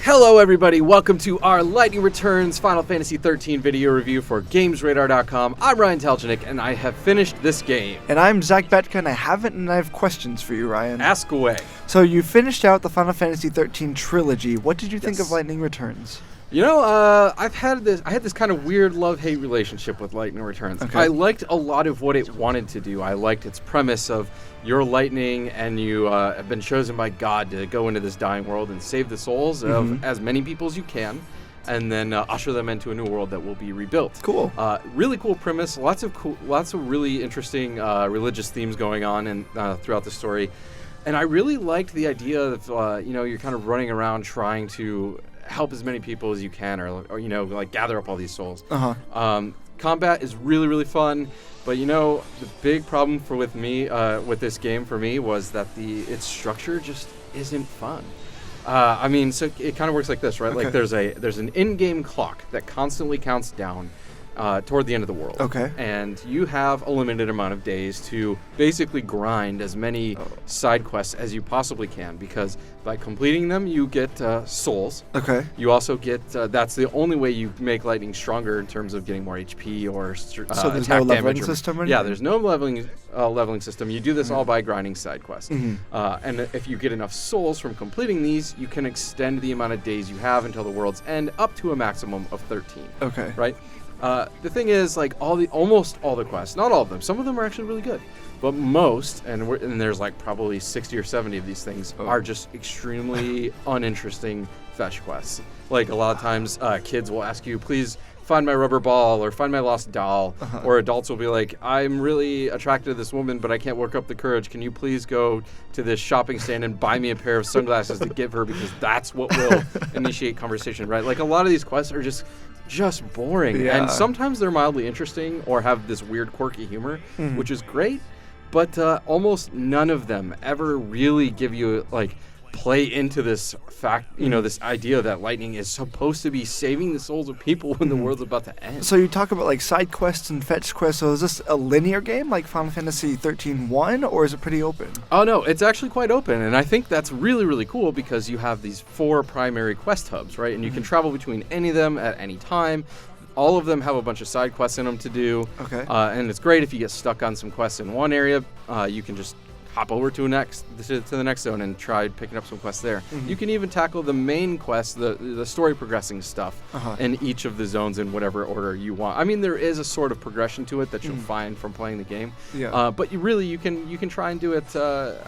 Hello everybody, welcome to our Lightning Returns Final Fantasy XIII video review for GamesRadar.com. I'm Ryan Teljanik, and I have finished this game. And I'm Zach Betka, and I haven't, and I have questions for you, Ryan. Ask away. So you finished out the Final Fantasy XIII trilogy. What did you think Yes. of Lightning Returns? You know, I had this kind of weird love-hate relationship with Lightning Returns. Okay. I liked a lot of what it wanted to do. I liked its premise of you're lightning and you have been chosen by God to go into this dying world and save the souls of as many people as you can, and then usher them into a new world that will be rebuilt. Cool. Really cool premise. Lots of really interesting religious themes going on and throughout the story. And I really liked the idea of you're kind of running around trying to help as many people as you can, or like gather up all these souls. Combat is really, really fun, but the big problem with this game for me was that its structure just isn't fun. So it kind of works like this, right? Okay. Like there's an in-game clock that constantly counts down toward the end of the world. Okay. And you have a limited amount of days to basically grind as many side quests as you possibly can, because by completing them, you get souls. Okay. You also get, that's the only way you make lightning stronger in terms of getting more HP or So there's attack no leveling damage system or Yeah, anything? there's no leveling system. You do this all by grinding side quests. And if you get enough souls from completing these, you can extend the amount of days you have until the world's end up to a maximum of 13. Okay. Right? The thing is, like almost all the quests, not all of them, some of them are actually really good, but most, and there's like probably 60 or 70 of these things, are just extremely uninteresting fetch quests. Like a lot of times, kids will ask you, please find my rubber ball or find my lost doll, or adults will be like, I'm really attracted to this woman, but I can't work up the courage. Can you please go to this shopping stand and buy me a pair of sunglasses to give her, because that's what will initiate conversation, right? Like a lot of these quests are just boring. Yeah. And sometimes they're mildly interesting or have this weird quirky humor, which is great, but almost none of them ever really give you play into this fact, this idea that lightning is supposed to be saving the souls of people when the world's about to end. So you talk about like side quests and fetch quests. So is this a linear game like Final Fantasy XIII 1, or is it pretty open? Oh no, it's actually quite open, and I think that's really, really cool because you have these 4 primary quest hubs, right? And you can travel between any of them at any time. All of them have a bunch of side quests in them to do. Okay. And it's great if you get stuck on some quests in one area, you can just hop over to the next zone and try picking up some quests there. You can even tackle the main quest, the story progressing stuff in each of the zones in whatever order you want. I mean, there is a sort of progression to it that you'll find from playing the game. Yeah. But you can try and do it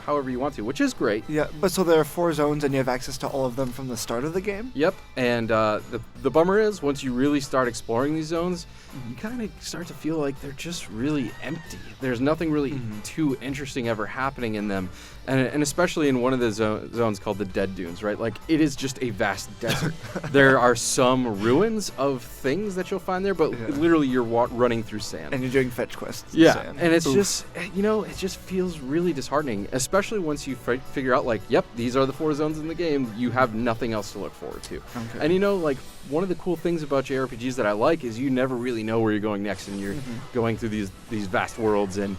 however you want to, which is great. Yeah, but so there are 4 zones and you have access to all of them from the start of the game? Yep, and the bummer is once you really start exploring these zones, you kind of start to feel like they're just really empty. There's nothing really too interesting ever happening in them, and especially in one of the zones called the Dead Dunes, right? Like, it is just a vast desert. There are some ruins of things that you'll find there, but literally you're running through sand. And you're doing fetch quests. Yeah, Sand. and it's just, it just feels really disheartening, especially once you figure out, like, yep, these are the 4 zones in the game. You have nothing else to look forward to. Okay. And, one of the cool things about JRPGs that I like is you never really know where you're going next, and you're going through these vast worlds, and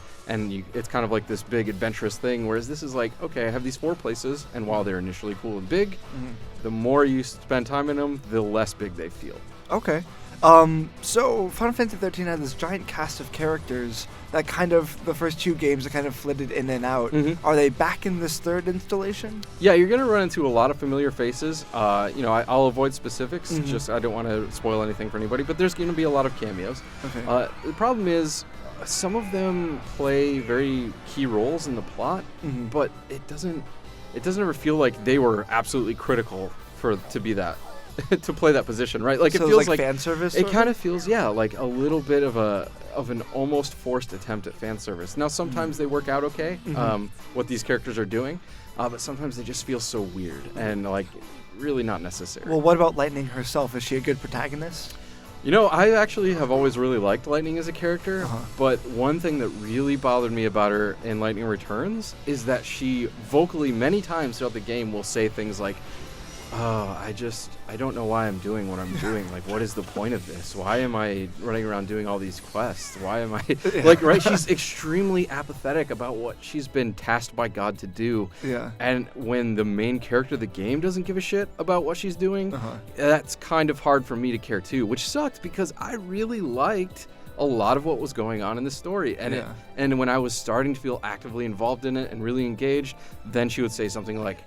it's kind of like this big adventurous thing, whereas this is like, okay, I have these 4 places, and while they're initially cool and big, the more you spend time in them, the less big they feel. Okay. So Final Fantasy XIII had this giant cast of characters that kind of, the first 2 games are kind of flitted in and out. Are they back in this 3rd installation? Yeah, you're going to run into a lot of familiar faces. I'll avoid specifics, just I don't want to spoil anything for anybody, but there's going to be a lot of cameos. Okay. The problem is, some of them play very key roles in the plot, but it doesn't ever feel like they were absolutely critical to be that. To play that position, right? Like, so it feels like fan service. It kind of feels, like a little bit of an almost forced attempt at fan service. Now, sometimes they work out okay, what these characters are doing, but sometimes they just feel so weird and really not necessary. Well, what about Lightning herself? Is she a good protagonist? I actually have always really liked Lightning as a character, but one thing that really bothered me about her in Lightning Returns is that she vocally many times throughout the game will say things like, I don't know why I'm doing what I'm doing. Like, what is the point of this? Why am I running around doing all these quests? Why am I like, right? She's extremely apathetic about what she's been tasked by God to do. Yeah. And when the main character of the game doesn't give a shit about what she's doing, that's kind of hard for me to care too, which sucked because I really liked a lot of what was going on in the story. And and when I was starting to feel actively involved in it and really engaged, then she would say something like,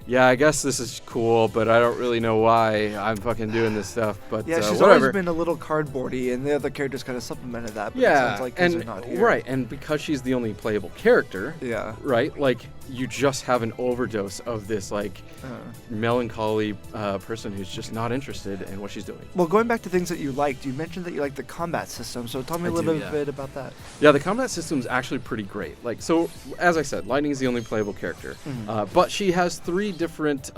yeah, I guess this is cool, but I don't really know why I'm fucking doing this stuff. But yeah, she's whatever. always been a little cardboardy, and the other characters kind of supplemented that. But Yeah, it sounds like they're not here. Right, and because she's the only playable character, right, like you just have an overdose of this like melancholy person who's just not interested in what she's doing. Well, going back to things that you liked, you mentioned that you liked the combat system. So tell me a little bit about that. Yeah, the combat system's actually pretty great. Like, so as I said, Lightning's the only playable character, but she has 3 different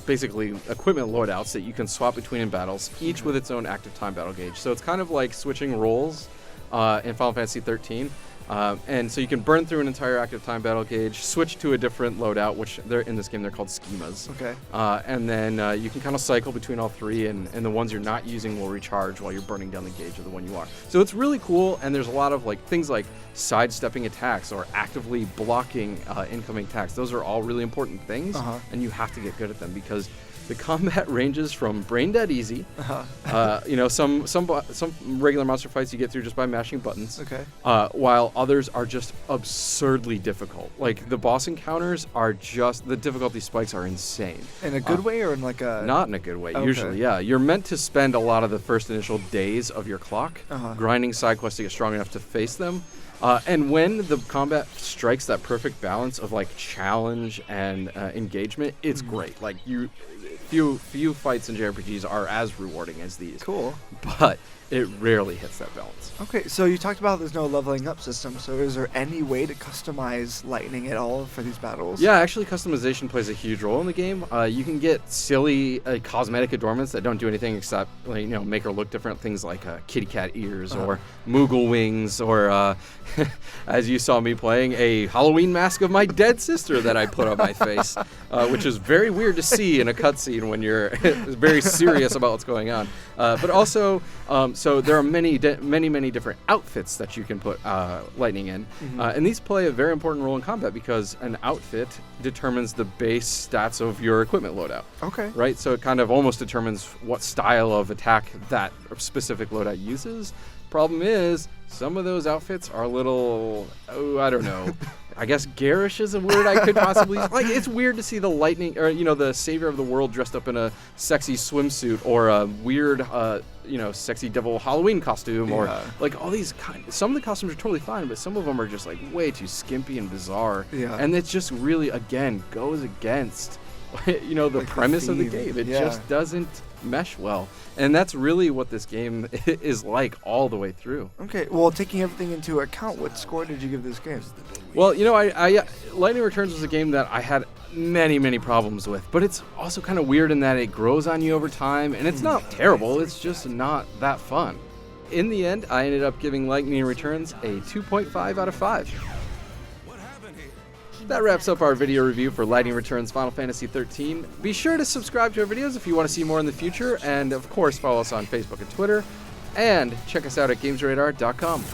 basically equipment loadouts that you can swap between in battles, each with its own active time battle gauge. So it's kind of like switching roles in Final Fantasy 13. And so you can burn through an entire active time battle gauge, switch to a different loadout, which in this game they're called schemas. Okay. And then you can kind of cycle between all 3, and the ones you're not using will recharge while you're burning down the gauge of the one you are. So it's really cool, and there's a lot of like things like sidestepping attacks or actively blocking incoming attacks. Those are all really important things, and you have to get good at them because the combat ranges from brain dead easy. You know, some regular monster fights you get through just by mashing buttons. Okay. While others are just absurdly difficult. Like the boss encounters are just, the difficulty spikes are insane. In a good way or in like a? Not in a good way. Usually, yeah. You're meant to spend a lot of the first initial days of your clock grinding side quests to get strong enough to face them. And when the combat strikes that perfect balance of like challenge and engagement, it's great. Like few fights in JRPGs are as rewarding as these. Cool. But it rarely hits that balance. Okay, so you talked about there's no leveling up system. So is there any way to customize Lightning at all for these battles? Yeah, actually customization plays a huge role in the game. You can get silly cosmetic adornments that don't do anything except like, make her look different. Things like kitty cat ears or Moogle wings or, as you saw me playing, a Halloween mask of my dead sister that I put on my face, which is very weird to see in a cutscene when you're very serious about what's going on. But also, so there are many different outfits that you can put Lightning in, and these play a very important role in combat because an outfit determines the base stats of your equipment loadout. Okay. Right, so it kind of almost determines what style of attack that specific loadout uses. Problem is, some of those outfits are a little, I don't know. I guess garish is a word I could possibly use. Like, it's weird to see the Lightning, or the savior of the world dressed up in a sexy swimsuit or a weird, sexy devil Halloween costume, or like all these some of the costumes are totally fine, but some of them are just like way too skimpy and bizarre. Yeah. And it just really, again, goes against, the like premise of the game. It just doesn't mesh well. And that's really what this game is like all the way through. Okay, well, taking everything into account, what score did you give this game? Well, I Lightning Returns was a game that I had many problems with, but it's also kind of weird in that it grows on you over time, and it's not terrible, it's just not that fun. In the end, I ended up giving Lightning Returns a 2.5 out of 5. That wraps up our video review for Lightning Returns Final Fantasy XIII. Be sure to subscribe to our videos if you want to see more in the future, and of course follow us on Facebook and Twitter, and check us out at GamesRadar.com.